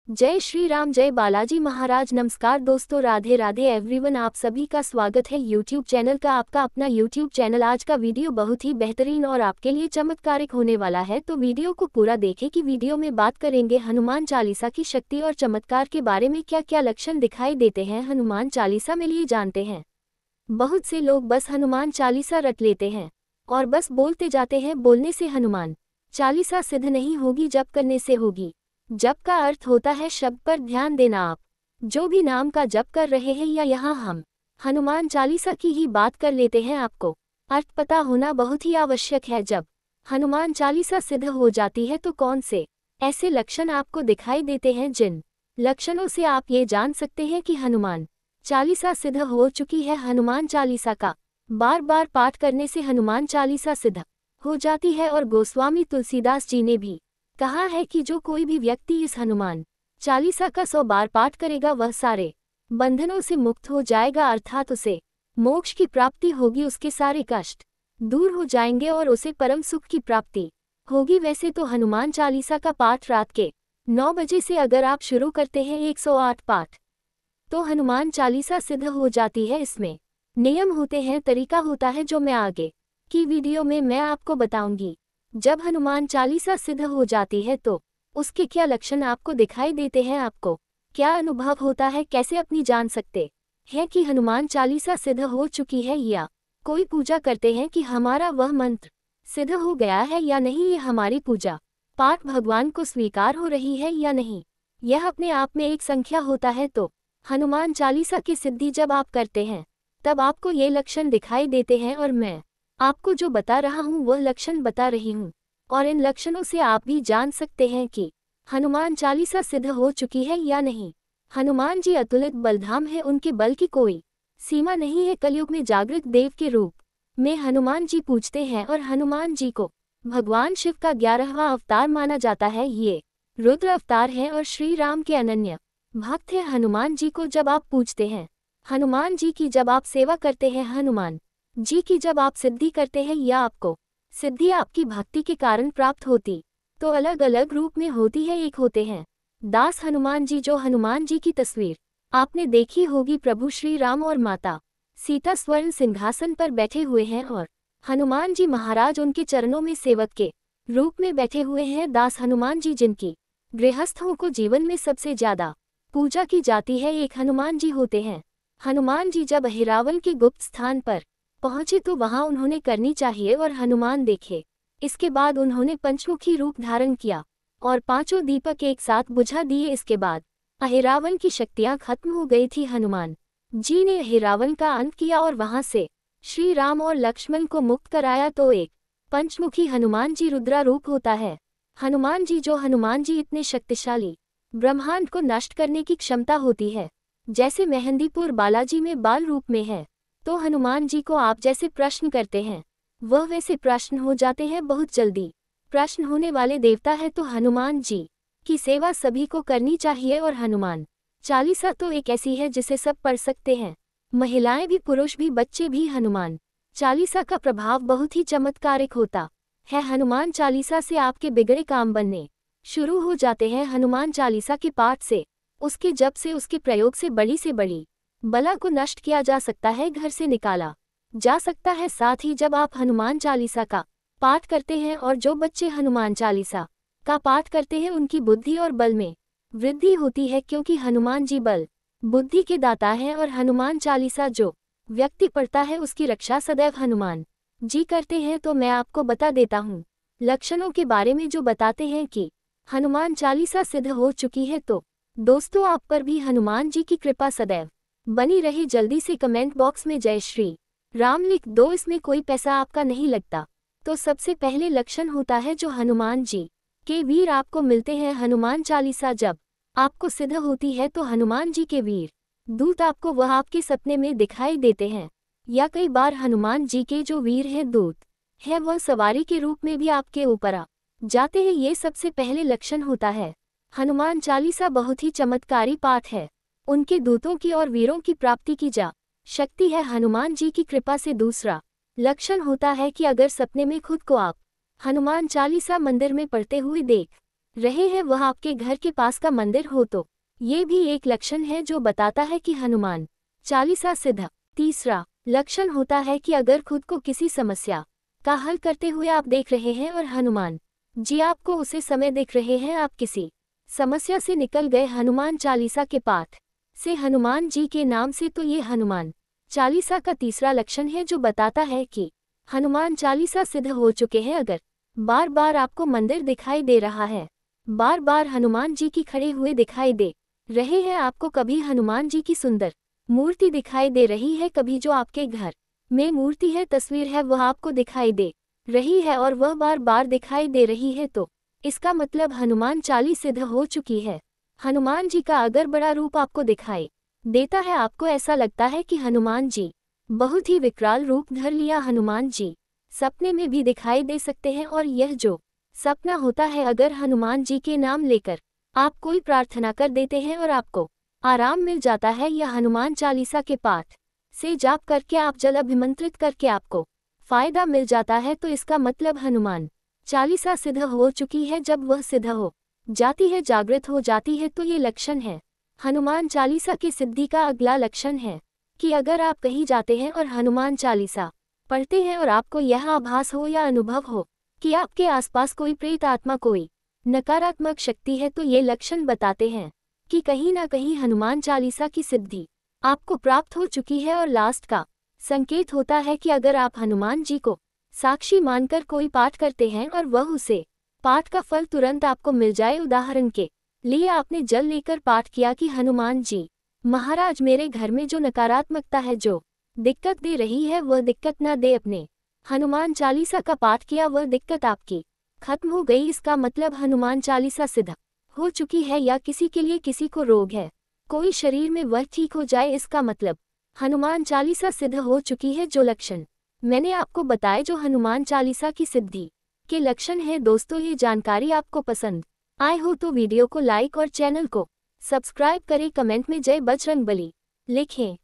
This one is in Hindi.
जय श्री राम, जय बालाजी महाराज। नमस्कार दोस्तों, राधे राधे एवरीवन। आप सभी का स्वागत है यूट्यूब चैनल का, आपका अपना यूट्यूब चैनल। आज का वीडियो बहुत ही बेहतरीन और आपके लिए चमत्कारिक होने वाला है, तो वीडियो को पूरा देखें कि वीडियो में बात करेंगे हनुमान चालीसा की शक्ति और चमत्कार के बारे में। क्या क्या लक्षण दिखाई देते हैं हनुमान चालीसा में, लिए जानते हैं। बहुत से लोग बस हनुमान चालीसा रट लेते हैं और बस बोलते जाते हैं। बोलने से हनुमान चालीसा सिद्ध नहीं होगी, जप करने से होगी। जप का अर्थ होता है शब्द पर ध्यान देना। आप जो भी नाम का जप कर रहे हैं या यहाँ हम हनुमान चालीसा की ही बात कर लेते हैं, आपको अर्थ पता होना बहुत ही आवश्यक है। जब हनुमान चालीसा सिद्ध हो जाती है तो कौन से ऐसे लक्षण आपको दिखाई देते हैं जिन लक्षणों से आप ये जान सकते हैं कि हनुमान चालीसा सिद्ध हो चुकी है। हनुमान चालीसा का बार बार पाठ करने से हनुमान चालीसा सिद्ध हो जाती है और गोस्वामी तुलसीदास जी ने भी कहा है कि जो कोई भी व्यक्ति इस हनुमान चालीसा का 100 बार पाठ करेगा वह सारे बंधनों से मुक्त हो जाएगा, अर्थात उसे मोक्ष की प्राप्ति होगी, उसके सारे कष्ट दूर हो जाएंगे और उसे परम सुख की प्राप्ति होगी। वैसे तो हनुमान चालीसा का पाठ रात के 9 बजे से अगर आप शुरू करते हैं 108 पाठ तो हनुमान चालीसा सिद्ध हो जाती है। इसमें नियम होते हैं, तरीका होता है, जो मैं आगे की वीडियो में मैं आपको बताऊंगी। जब हनुमान चालीसा सिद्ध हो जाती है तो उसके क्या लक्षण आपको दिखाई देते हैं, आपको क्या अनुभव होता है, कैसे अपनी जान सकते हैं कि हनुमान चालीसा सिद्ध हो चुकी है, या कोई पूजा करते हैं कि हमारा वह मंत्र सिद्ध हो गया है या नहीं, ये हमारी पूजा पाठ भगवान को स्वीकार हो रही है या नहीं, यह अपने आप में एक संख्या होता है। तो हनुमान चालीसा की सिद्धि जब आप करते हैं तब आपको ये लक्षण दिखाई देते हैं और मैं आपको जो बता रहा हूँ वह लक्षण बता रही हूँ, और इन लक्षणों से आप भी जान सकते हैं कि हनुमान चालीसा सिद्ध हो चुकी है या नहीं। हनुमान जी अतुलित बलधाम है, उनके बल की कोई सीमा नहीं है। कलयुग में जागृत देव के रूप में हनुमान जी पूजते हैं और हनुमान जी को भगवान शिव का 11वां अवतार माना जाता है। ये रुद्र अवतार है और श्री राम के अनन्य भक्त है। हनुमान जी को जब आप पूजते हैं, हनुमान जी की जब आप सेवा करते हैं, हनुमान जी की जब आप सिद्धि करते हैं या आपको सिद्धि आपकी भक्ति के कारण प्राप्त होती तो अलग अलग रूप में होती है। एक होते हैं दास हनुमान जी, जो हनुमान जी की तस्वीर आपने देखी होगी। प्रभु श्री राम और माता सीता स्वर्ण सिंहासन पर बैठे हुए हैं और हनुमान जी महाराज उनके चरणों में सेवक के रूप में बैठे हुए हैं। दास हनुमान जी जिनकी गृहस्थों को जीवन में सबसे ज्यादा पूजा की जाती है, एक हनुमान जी होते हैं। हनुमान जी जब अहिरावल के गुप्त स्थान पर पहुंचे तो वहां उन्होंने करनी चाहिए और हनुमान देखे। इसके बाद उन्होंने पंचमुखी रूप धारण किया और 5 दीपक एक साथ बुझा दिए। इसके बाद अहिरावल की शक्तियां खत्म हो गई थी। हनुमान जी ने अहिरावल का अंत किया और वहां से श्री राम और लक्ष्मण को मुक्त कराया। तो एक पंचमुखी हनुमान जी रुद्रा रूप होता है। हनुमान जी इतने शक्तिशाली, ब्रह्मांड को नष्ट करने की क्षमता होती है। जैसे मेहंदीपुर बालाजी में बाल रूप में है, तो हनुमान जी को आप जैसे प्रश्न करते हैं वह वैसे प्रश्न हो जाते हैं। बहुत जल्दी प्रश्न होने वाले देवता है, तो हनुमान जी की सेवा सभी को करनी चाहिए। और हनुमान चालीसा तो एक ऐसी है जिसे सब पढ़ सकते हैं, महिलाएं भी, पुरुष भी, बच्चे भी। हनुमान चालीसा का प्रभाव बहुत ही चमत्कारिक होता है। हनुमान चालीसा से आपके बिगड़े काम बनने शुरू हो जाते हैं। हनुमान चालीसा के पाठ से, उसके जप से, उसके प्रयोग से बड़ी बला को नष्ट किया जा सकता है, घर से निकाला जा सकता है। साथ ही जब आप हनुमान चालीसा का पाठ करते हैं और जो बच्चे हनुमान चालीसा का पाठ करते हैं उनकी बुद्धि और बल में वृद्धि होती है, क्योंकि हनुमान जी बल बुद्धि के दाता हैं। और हनुमान चालीसा जो व्यक्ति पढ़ता है उसकी रक्षा सदैव हनुमान जी करते हैं। तो मैं आपको बता देता हूँ लक्षणों के बारे में जो बताते हैं कि हनुमान चालीसा सिद्ध हो चुकी है। तो दोस्तों, आप पर भी हनुमान जी की कृपा सदैव बनी रही। जल्दी से कमेंट बॉक्स में जय श्री राम लिख दो, इसमें कोई पैसा आपका नहीं लगता। तो सबसे पहले लक्षण होता है जो हनुमान जी के वीर आपको मिलते हैं। हनुमान चालीसा जब आपको सिद्ध होती है तो हनुमान जी के वीर दूत आपको वह आपके सपने में दिखाई देते हैं, या कई बार हनुमान जी के जो वीर हैं, दूत है, वह सवारी के रूप में भी आपके ऊपर आ जाते हैं। ये सबसे पहले लक्षण होता है। हनुमान चालीसा बहुत ही चमत्कारी पाठ है, उनके दूतों की और वीरों की प्राप्ति की जा शक्ति है हनुमान जी की कृपा से। दूसरा लक्षण होता है कि अगर सपने में खुद को आप हनुमान चालीसा मंदिर में पढ़ते हुए देख रहे हैं वह आपके घर के पास का मंदिर हो तो ये भी एक लक्षण है जो बताता है कि हनुमान चालीसा सिद्ध। तीसरा लक्षण होता है कि अगर खुद को किसी समस्या का हल करते हुए आप देख रहे हैं और हनुमान जी आपको उसे समय देख रहे हैं, आप किसी समस्या से निकल गए हनुमान चालीसा के पाठ से हनुमान जी के नाम से, तो ये हनुमान चालीसा का तीसरा लक्षण है जो बताता है कि हनुमान चालीसा सिद्ध हो चुके हैं। अगर बार बार आपको मंदिर दिखाई दे रहा है, बार बार हनुमान जी की खड़े हुए दिखाई दे रहे हैं, आपको कभी हनुमान जी की सुंदर मूर्ति दिखाई दे रही है, कभी जो आपके घर में मूर्ति है, तस्वीर है, वह आपको दिखाई दे रही है और वह बार बार दिखाई दे रही है, तो इसका मतलब हनुमान चालीसा सिद्ध हो चुकी है। हनुमान जी का अगर बड़ा रूप आपको दिखाई देता है, आपको ऐसा लगता है कि हनुमान जी बहुत ही विकराल रूप धर लिया, हनुमान जी सपने में भी दिखाई दे सकते हैं, और यह जो सपना होता है, अगर हनुमान जी के नाम लेकर आप कोई प्रार्थना कर देते हैं और आपको आराम मिल जाता है, या हनुमान चालीसा के पाठ से जाप करके आप जल अभिमंत्रित करके आपको फायदा मिल जाता है, तो इसका मतलब हनुमान चालीसा सिद्ध हो चुकी है। जब वह सिद्ध हो जाती है, जागृत हो जाती है, तो ये लक्षण है हनुमान चालीसा की सिद्धि का। अगला लक्षण है कि अगर आप कहीं जाते हैं और हनुमान चालीसा पढ़ते हैं और आपको यह आभास हो या अनुभव हो कि आपके आसपास कोई प्रेत आत्मा, कोई नकारात्मक शक्ति है, तो ये लक्षण बताते हैं कि कहीं ना कहीं हनुमान चालीसा की सिद्धि आपको प्राप्त हो चुकी है। और लास्ट का संकेत होता है कि अगर आप हनुमान जी को साक्षी मानकर कोई पाठ करते हैं और वह उसे पाठ का फल तुरंत आपको मिल जाए। उदाहरण के लिए आपने जल लेकर पाठ किया कि हनुमान जी महाराज, मेरे घर में जो नकारात्मकता है, जो दिक्कत दे रही है, वह दिक्कत ना दे। अपने हनुमान चालीसा का पाठ किया, वह दिक्कत आपकी खत्म हो गई। इसका मतलब हनुमान चालीसा सिद्ध हो चुकी है। या किसी के लिए किसी को रोग है, कोई शरीर में, वह ठीक हो जाए, इसका मतलब हनुमान चालीसा सिद्ध हो चुकी है। जो लक्षण मैंने आपको बताए, जो हनुमान चालीसा की सिद्धि के लक्षण है। दोस्तों, ये जानकारी आपको पसंद आए हो तो वीडियो को लाइक और चैनल को सब्सक्राइब करें। कमेंट में जय बजरंगबली लिखें।